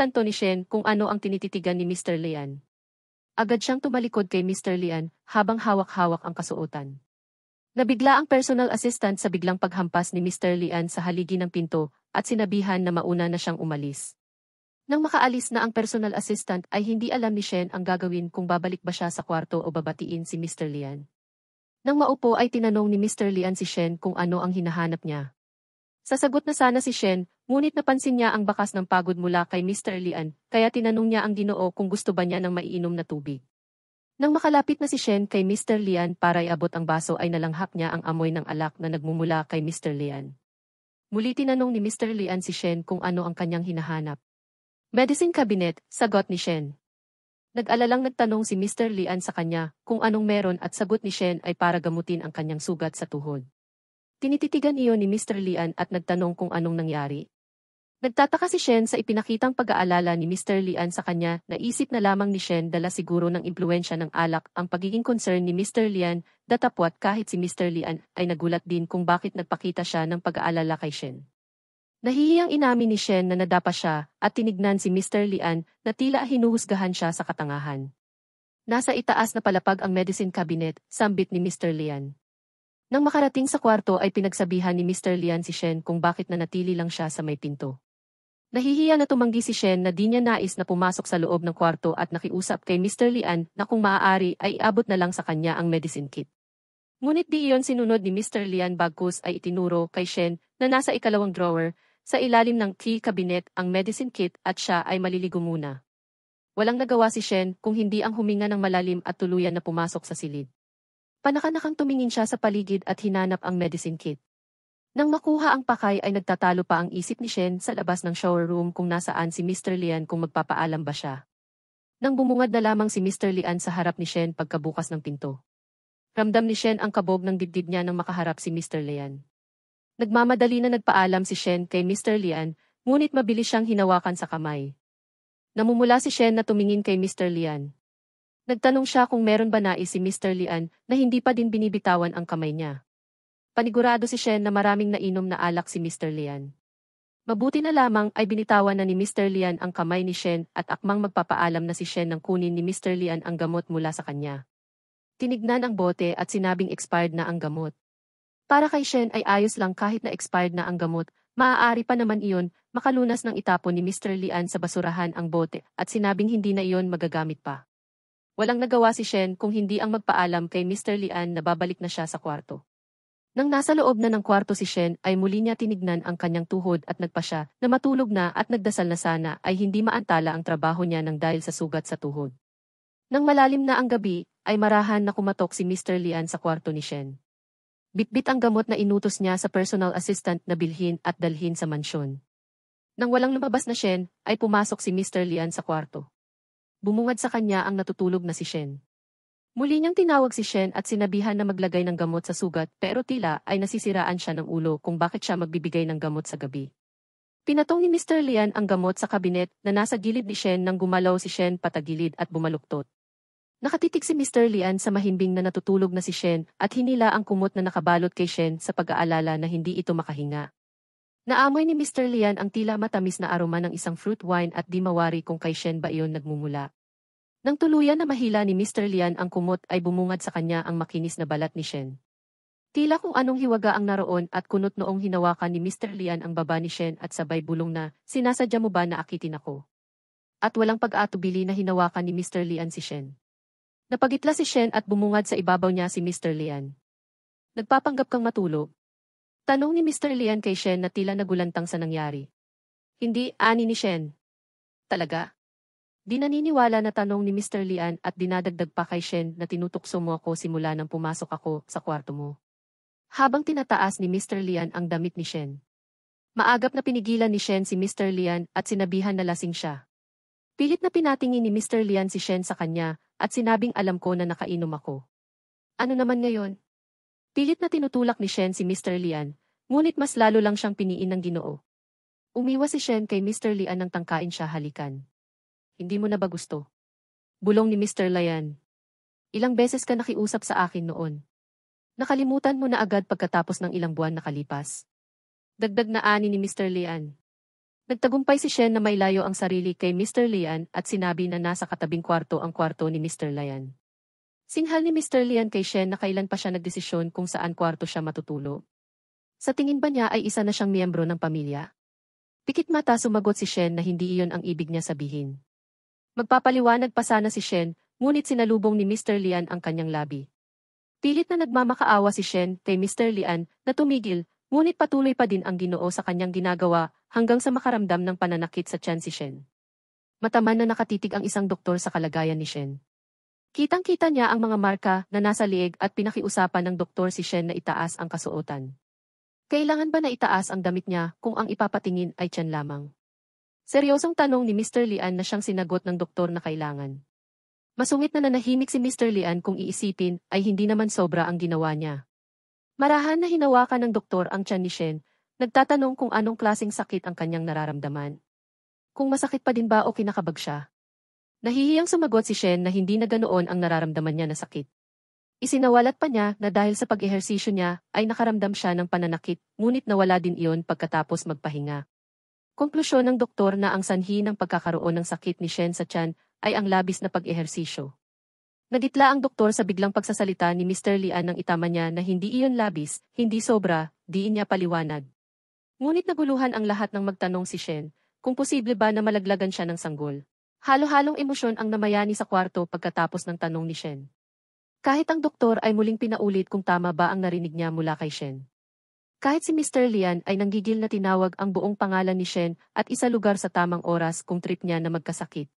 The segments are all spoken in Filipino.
napagtanto ni Shen kung ano ang tinititigan ni Mr. Lian. Agad siyang tumalikod kay Mr. Lian habang hawak-hawak ang kasuotan. Nabigla ang personal assistant sa biglang paghampas ni Mr. Lian sa haligi ng pinto at sinabihan na mauna na siyang umalis. Nang makaalis na ang personal assistant ay hindi alam ni Shen ang gagawin kung babalik ba siya sa kwarto o babatiin si Mr. Lian. Nang maupo ay tinanong ni Mr. Lian si Shen kung ano ang hinahanap niya. Sasagot na sana si Shen, ngunit napansin niya ang bakas ng pagod mula kay Mr. Lian, kaya tinanong niya ang Ginoo kung gusto ba niya ng maiinom na tubig. Nang makalapit na si Shen kay Mr. Lian para iabot ang baso ay nalanghap niya ang amoy ng alak na nagmumula kay Mr. Lian. Muli tinanong ni Mr. Lian si Shen kung ano ang kanyang hinahanap. Medicine cabinet, sagot ni Shen. Nag-alalang nagtanong si Mr. Lian sa kanya kung anong meron at sagot ni Shen ay para gamutin ang kanyang sugat sa tuhod. Tinititigan iyon ni Mr. Lian at nagtanong kung anong nangyari. Nagtataka si Shen sa ipinakitang pag-aalala ni Mr. Lian sa kanya, naisip na lamang ni Shen dala siguro ng impluwensya ng alak ang pagiging concern ni Mr. Lian, datapwat kahit si Mr. Lian ay nagulat din kung bakit nagpakita siya ng pag-aalala kay Shen. Nahihiyang inamin ni Shen na nadapa siya at tinignan si Mr. Lian na tila hinuhusgahan siya sa katangahan. Nasa itaas na palapag ang medicine cabinet, sambit ni Mr. Lian. Nang makarating sa kwarto ay pinagsabihan ni Mr. Lian si Shen kung bakit nanatili lang siya sa may pinto. Nahihiya na tumanggi si Shen na di niya nais na pumasok sa loob ng kwarto at nakiusap kay Mr. Lian na kung maaari ay iabot na lang sa kanya ang medicine kit. Ngunit di iyon sinunod ni Mr. Lian bagkus ay itinuro kay Shen na nasa ikalawang drawer, sa ilalim ng key cabinet ang medicine kit at siya ay maliligo muna. Walang nagawa si Shen kung hindi ang huminga ng malalim at tuluyan na pumasok sa silid. Panakanakang tumingin siya sa paligid at hinanap ang medicine kit. Nang makuha ang pakay ay nagtatalo pa ang isip ni Shen sa labas ng shower room kung nasaan si Mr. Lian kung magpapaalam ba siya. Nang bumungad na lamang si Mr. Lian sa harap ni Shen pagkabukas ng pinto. Ramdam ni Shen ang kabog ng dibdib niya nang makaharap si Mr. Lian. Nagmamadali na nagpaalam si Shen kay Mr. Lian, ngunit mabilis siyang hinawakan sa kamay. Namumula si Shen na tumingin kay Mr. Lian. Nagtanong siya kung meron ba nais si Mr. Lian na hindi pa din binibitawan ang kamay niya. Panigurado si Shen na maraming nainom na alak si Mr. Lian. Mabuti na lamang ay binitawan na ni Mr. Lian ang kamay ni Shen at akmang magpapaalam na si Shen nang kunin ni Mr. Lian ang gamot mula sa kanya. Tinignan ang bote at sinabing expired na ang gamot. Para kay Shen ay ayos lang kahit na expired na ang gamot, maaari pa naman iyon, makalunas ng itapon ni Mr. Lian sa basurahan ang bote at sinabing hindi na iyon magagamit pa. Walang nagawa si Shen kung hindi ang magpaalam kay Mr. Lian na babalik na siya sa kwarto. Nang nasa loob na ng kwarto si Shen ay muli niya tinignan ang kanyang tuhod at nagpasya na matulog na at nagdasal na sana ay hindi maantala ang trabaho niya nang dahil sa sugat sa tuhod. Nang malalim na ang gabi, ay marahan na kumatok si Mr. Lian sa kwarto ni Shen. Bitbit ang gamot na inutos niya sa personal assistant na bilhin at dalhin sa mansyon. Nang walang lumabas na Shen, ay pumasok si Mr. Lian sa kwarto. Bumungad sa kanya ang natutulog na si Shen. Muli niyang tinawag si Shen at sinabihan na maglagay ng gamot sa sugat pero tila ay nasisiraan siya ng ulo kung bakit siya magbibigay ng gamot sa gabi. Pinatong ni Mr. Lian ang gamot sa kabinet na nasa gilid ni Shen nang gumalaw si Shen patagilid at bumaluktot. Nakatitig si Mr. Lian sa mahimbing na natutulog na si Shen at hinila ang kumot na nakabalot kay Shen sa pag-aalala na hindi ito makahinga. Naamoy ni Mr. Lian ang tila matamis na aroma ng isang fruit wine at di mawari kung kay Shen ba iyon nagmumula. Nang tuluyan na mahila ni Mr. Lian ang kumot ay bumungad sa kanya ang makinis na balat ni Shen. Tila kung anong hiwaga ang naroon at kunot noong hinawakan ni Mr. Lian ang baba ni Shen at sabay bulong na, "Sinasadya mo ba na akitin ako?" At walang pag-atubili na hinawakan ni Mr. Lian si Shen. Napagitla si Shen at bumungad sa ibabaw niya si Mr. Lian. "Nagpapanggap kang matulog?" Tanong ni Mr. Lian kay Shen na tila nagulantang sa nangyari. "Hindi," ani ni Shen. "Talaga?" Di naniniwala na tanong ni Mr. Lian at dinadagdag pa kay Shen na tinutukso mo ako simula nang pumasok ako sa kwarto mo. Habang tinataas ni Mr. Lian ang damit ni Shen. Maagap na pinigilan ni Shen si Mr. Lian at sinabihan na lasing siya. Pilit na pinatingin ni Mr. Lian si Shen sa kanya at sinabing alam ko na nakainom ako. "Ano naman ngayon?" Pilit na tinutulak ni Shen si Mr. Lian, ngunit mas lalo lang siyang piniin ng Ginoo. Umiwas si Shen kay Mr. Lian nang tangkain siya halikan. "Hindi mo na ba gusto?" Bulong ni Mr. Lian. "Ilang beses ka nakiusap sa akin noon. Nakalimutan mo na agad pagkatapos ng ilang buwan nakalipas." Dagdag na ani ni Mr. Lian. Nagtagumpay si Shen na may layo ang sarili kay Mr. Lian at sinabi na nasa katabing kwarto ang kwarto ni Mr. Lian. Singhal ni Mr. Lian kay Shen na kailan pa siya nagdesisyon kung saan kwarto siya matutulog. Sa tingin ba niya ay isa na siyang miyembro ng pamilya? Pikit mata sumagot si Shen na hindi iyon ang ibig niya sabihin. Magpapaliwanag pa sana si Shen, ngunit sinalubong ni Mr. Lian ang kanyang labi. Pilit na nagmamakaawa si Shen kay Mr. Lian na tumigil, ngunit patuloy pa din ang Ginoo sa kanyang ginagawa hanggang sa makaramdam ng pananakit sa tiyan si Shen. Mataman na nakatitig ang isang doktor sa kalagayan ni Shen. Kitang-kita niya ang mga marka na nasa liig at pinakiusapan ng doktor si Shen na itaas ang kasuotan. Kailangan ba na itaas ang damit niya kung ang ipapatingin ay tiyan lamang? Seryosong tanong ni Mr. Lian na siyang sinagot ng doktor na kailangan. Masungit na nanahimik si Mr. Lian kung iisipin ay hindi naman sobra ang ginawa niya. Marahan na hinawakan ng doktor ang tiyan ni Shen, nagtatanong kung anong klaseng sakit ang kanyang nararamdaman. Kung masakit pa din ba o kinakabag siya? Nahihiyang sumagot si Shen na hindi na ganoon ang nararamdaman niya na sakit. Isinawalat pa niya na dahil sa pag-ehersisyo niya ay nakaramdam siya ng pananakit, ngunit nawala din iyon pagkatapos magpahinga. Konklusyon ng doktor na ang sanhi ng pagkakaroon ng sakit ni Shen sa tiyan ay ang labis na pag-ehersisyo. Naditla ang doktor sa biglang pagsasalita ni Mr. Lian nang itama niya na hindi iyon labis, hindi sobra, diin niya paliwanag. Ngunit naguluhan ang lahat ng magtanong si Shen, kung posible ba na malaglagan siya ng sanggol. Halo-halong emosyon ang namayani sa kwarto pagkatapos ng tanong ni Shen. Kahit ang doktor ay muling pinaulit kung tama ba ang narinig niya mula kay Shen. Kahit si Mr. Lian ay nanggigil na tinawag ang buong pangalan ni Shen at isa lugar sa tamang oras kung trip niya na magkasakit.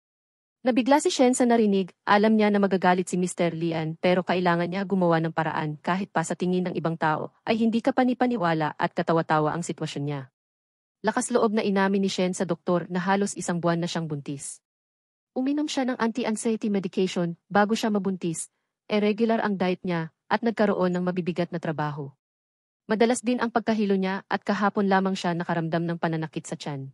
Nabigla si Shen sa narinig, alam niya na magagalit si Mr. Lian pero kailangan niya gumawa ng paraan kahit pa sa tingin ng ibang tao ay hindi kapanipaniwala at katawa-tawa ang sitwasyon niya. Lakas loob na inamin ni Shen sa doktor na halos isang buwan na siyang buntis. Uminom siya ng anti-anxiety medication bago siya mabuntis. Irregular ang diet niya at nagkaroon ng mabibigat na trabaho. Madalas din ang pagkahilo niya at kahapon lamang siya nakaramdam ng pananakit sa tiyan.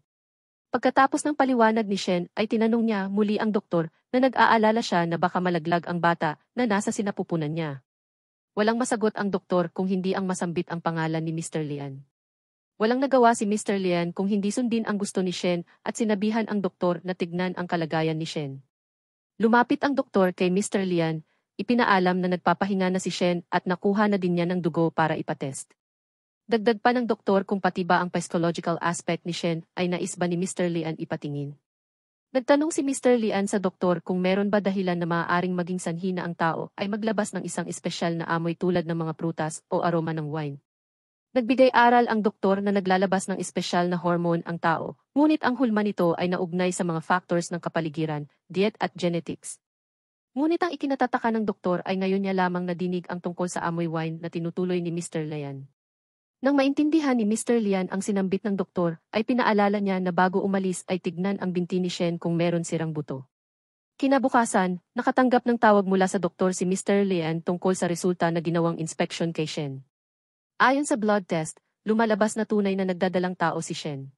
Pagkatapos ng paliwanag ni Shen ay tinanong niya muli ang doktor na nag-aalala siya na baka malaglag ang bata na nasa sinapupunan niya. Walang masagot ang doktor kung hindi ang masambit ang pangalan ni Mr. Lian. Walang nagawa si Mr. Lian kung hindi sundin ang gusto ni Shen at sinabihan ang doktor na tignan ang kalagayan ni Shen. Lumapit ang doktor kay Mr. Lian. Ipinaalam na nagpapahinga na si Shen at nakuha na din niya ng dugo para ipatest. Dagdag pa ng doktor kung pati ba ang psychological aspect ni Shen ay nais ba ni Mr. Lian ipatingin. Nagtanong si Mr. Lian sa doktor kung meron ba dahilan na maaaring maging sanhi na ang tao ay maglabas ng isang espesyal na amoy tulad ng mga prutas o aroma ng wine. Nagbigay aral ang doktor na naglalabas ng espesyal na hormone ang tao, ngunit ang hulma nito ay naugnay sa mga factors ng kapaligiran, diet at genetics. Ngunit ang ikinatataka ng doktor ay ngayon niya lamang nadinig ang tungkol sa amoy wine na tinutuloy ni Mr. Lian. Nang maintindihan ni Mr. Lian ang sinambit ng doktor, ay pinaalala niya na bago umalis ay tignan ang binti ni Shen kung meron sirang buto. Kinabukasan, nakatanggap ng tawag mula sa doktor si Mr. Lian tungkol sa resulta na ginawang inspection kay Shen. Ayon sa blood test, lumalabas na tunay na nagdadalang tao si Shen.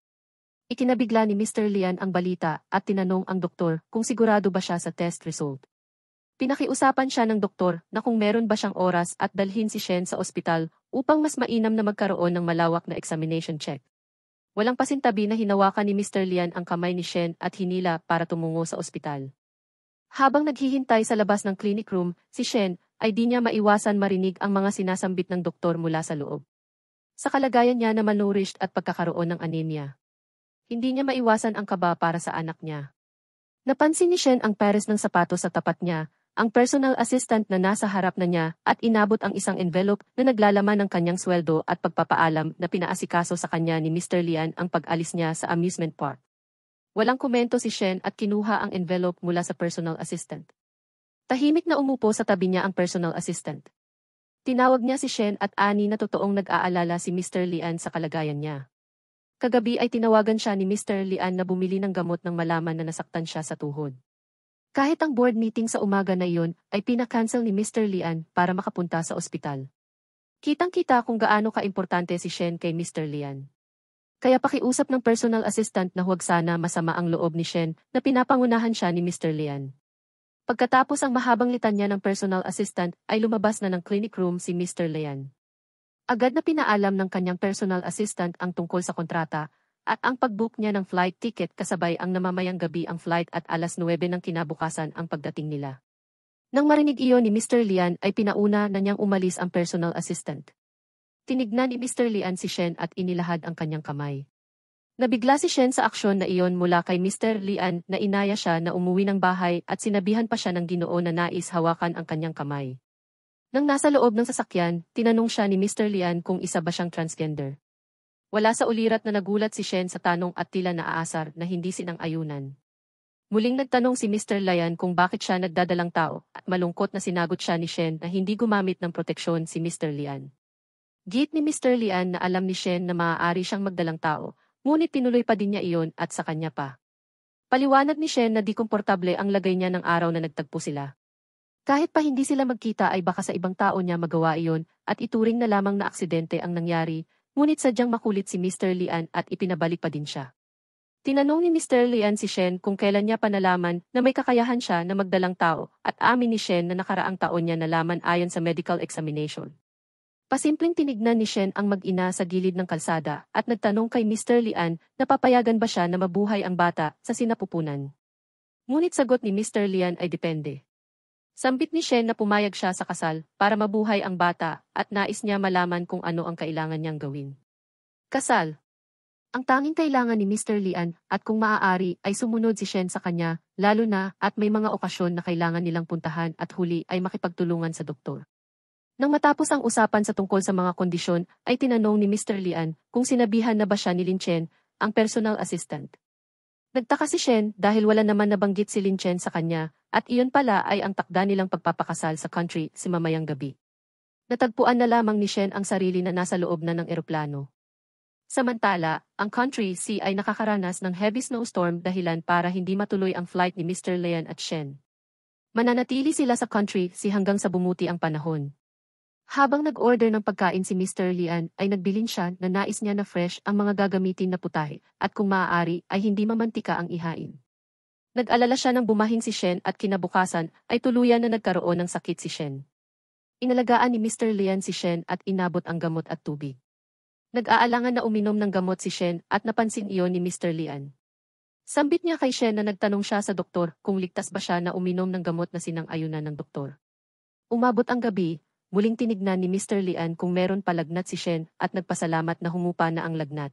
Ikinabigla ni Mr. Lian ang balita at tinanong ang doktor kung sigurado ba siya sa test result. Pinakiusapan siya ng doktor na kung meron ba siyang oras at dalhin si Shen sa ospital upang mas mainam na magkaroon ng malawak na examination check. Walang pasintabi na hinawakan ni Mr. Lian ang kamay ni Shen at hinila para tumungo sa ospital. Habang naghihintay sa labas ng clinic room, si Shen ay di niya maiwasan marinig ang mga sinasambit ng doktor mula sa loob. Sa kalagayan niya na malnourished at pagkakaroon ng anemia. Hindi niya maiwasan ang kaba para sa anak niya. Napansin ni Shen ang pares ng sapatos sa tapat niya, ang personal assistant na nasa harap na niya at inabot ang isang envelope na naglalaman ng kanyang sweldo at pagpapaalam na pinaasikaso sa kanya ni Mr. Lian ang pag-alis niya sa amusement park. Walang komento si Shen at kinuha ang envelope mula sa personal assistant. Tahimik na umupo sa tabi niya ang personal assistant. Tinawag niya si Shen at ani na totoong nag-aalala si Mr. Lian sa kalagayan niya. Kagabi ay tinawagan siya ni Mr. Lian na bumili ng gamot nang malaman na nasaktan siya sa tuhod. Kahit ang board meeting sa umaga na iyon ay pinakancel ni Mr. Lian para makapunta sa ospital. Kitang-kita kung gaano kaimportante si Shen kay Mr. Lian. Kaya pakiusap ng personal assistant na huwag sana masama ang loob ni Shen na pinapangunahan siya ni Mr. Lian. Pagkatapos ang mahabang litanya ng personal assistant ay lumabas na ng clinic room si Mr. Lian. Agad na pinaalam ng kanyang personal assistant ang tungkol sa kontrata, at ang pag-book niya ng flight ticket kasabay ang namamayang gabi ang flight at alas 9 ng kinabukasan ang pagdating nila. Nang marinig iyon ni Mr. Lian ay pinauna na niyang umalis ang personal assistant. Tinignan ni Mr. Lian si Shen at inilahad ang kanyang kamay. Nabigla si Shen sa aksyon na iyon mula kay Mr. Lian na inaya siya na umuwi ng bahay at sinabihan pa siya ng Ginoo na nais hawakan ang kanyang kamay. Nang nasa loob ng sasakyan, tinanong siya ni Mr. Lian kung isa ba siyang transgender. Wala sa ulirat na nagulat si Shen sa tanong at tila naaasar na hindi sinang-ayunan. Muling nagtanong si Mr. Lian kung bakit siya nagdadalang tao at malungkot na sinagot siya ni Shen na hindi gumamit ng proteksyon si Mr. Lian. Git ni Mr. Lian na alam ni Shen na maaari siyang magdalang tao, ngunit tinuloy pa din niya iyon at sa kanya pa. Paliwanag ni Shen na di komportable ang lagay niya ng araw na nagtagpo sila. Kahit pa hindi sila magkita ay baka sa ibang tao niya magawa iyon at ituring na lamang na aksidente ang nangyari, ngunit sadyang makulit si Mr. Lian at ipinabalik pa din siya. Tinanong ni Mr. Lian si Shen kung kailan niya pa nalaman na may kakayahan siya na magdalang tao at amin ni Shen na nakaraang taon niya nalaman ayon sa medical examination. Pasimpleng tinignan ni Shen ang mag-ina sa gilid ng kalsada at nagtanong kay Mr. Lian na papayagan ba siya na mabuhay ang bata sa sinapupunan. Ngunit sagot ni Mr. Lian ay depende. Sambit ni Shen na pumayag siya sa kasal para mabuhay ang bata at nais niya malaman kung ano ang kailangan niyang gawin. Kasal. Ang tanging kailangan ni Mr. Lian at kung maaari ay sumunod si Shen sa kanya, lalo na at may mga okasyon na kailangan nilang puntahan at huli ay makipagtulungan sa doktor. Nang matapos ang usapan sa tungkol sa mga kondisyon, ay tinanong ni Mr. Lian kung sinabihan na ba siya ni Lin Chen, ang personal assistant. Nagtaka si Shen dahil wala naman nabanggit si Lin Chen sa kanya, at iyon pala ay ang takda nilang pagpapakasal sa country si mamayang gabi. Natagpuan na lamang ni Shen ang sarili na nasa loob na ng eroplano. Samantala, ang country C ay nakakaranas ng heavy snowstorm dahilan para hindi matuloy ang flight ni Mr. Lian at Shen. Mananatili sila sa country C hanggang sa bumuti ang panahon. Habang nag-order ng pagkain si Mr. Lian ay nagbilin siya na nais niya na fresh ang mga gagamitin na putahe at kung maaari ay hindi mamantika ang ihain. Nag-alala siya nang bumahing si Shen at kinabukasan ay tuluyan na nagkaroon ng sakit si Shen. Inalagaan ni Mr. Lian si Shen at inabot ang gamot at tubig. Nag-aalangan na uminom ng gamot si Shen at napansin iyon ni Mr. Lian. Sambit niya kay Shen na nagtanong siya sa doktor kung ligtas ba siya na uminom ng gamot na sinang-ayunan ng doktor. Umabot ang gabi. Muling tinignan ni Mr. Lian kung meron palagnat si Shen at nagpasalamat na humupa na ang lagnat.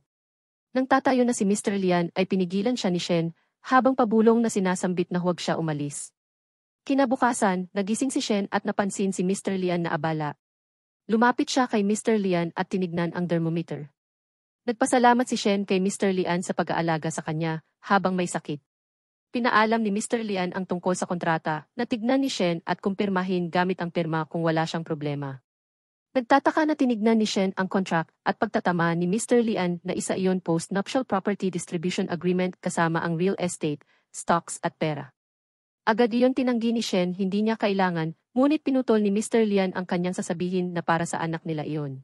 Nang tatayo na si Mr. Lian ay pinigilan siya ni Shen habang pabulong na sinasambit na huwag siya umalis. Kinabukasan, nagising si Shen at napansin si Mr. Lian na abala. Lumapit siya kay Mr. Lian at tinignan ang thermometer. Nagpasalamat si Shen kay Mr. Lian sa pag-aalaga sa kanya habang may sakit. Pinaalam ni Mr. Lian ang tungkol sa kontrata na tignan ni Shen at kumpirmahin gamit ang pirma kung wala siyang problema. Nagtataka na tinignan ni Shen ang contract at pagtatama ni Mr. Lian na isa iyon post-nuptial property distribution agreement kasama ang real estate, stocks at pera. Agad iyon tinanggi ni Shen hindi niya kailangan, ngunit pinutol ni Mr. Lian ang kanyang sasabihin na para sa anak nila iyon.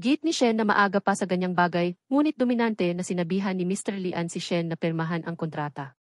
Git ni Shen na maaga pa sa ganyang bagay, ngunit dominante na sinabihan ni Mr. Lian si Shen na pirmahan ang kontrata.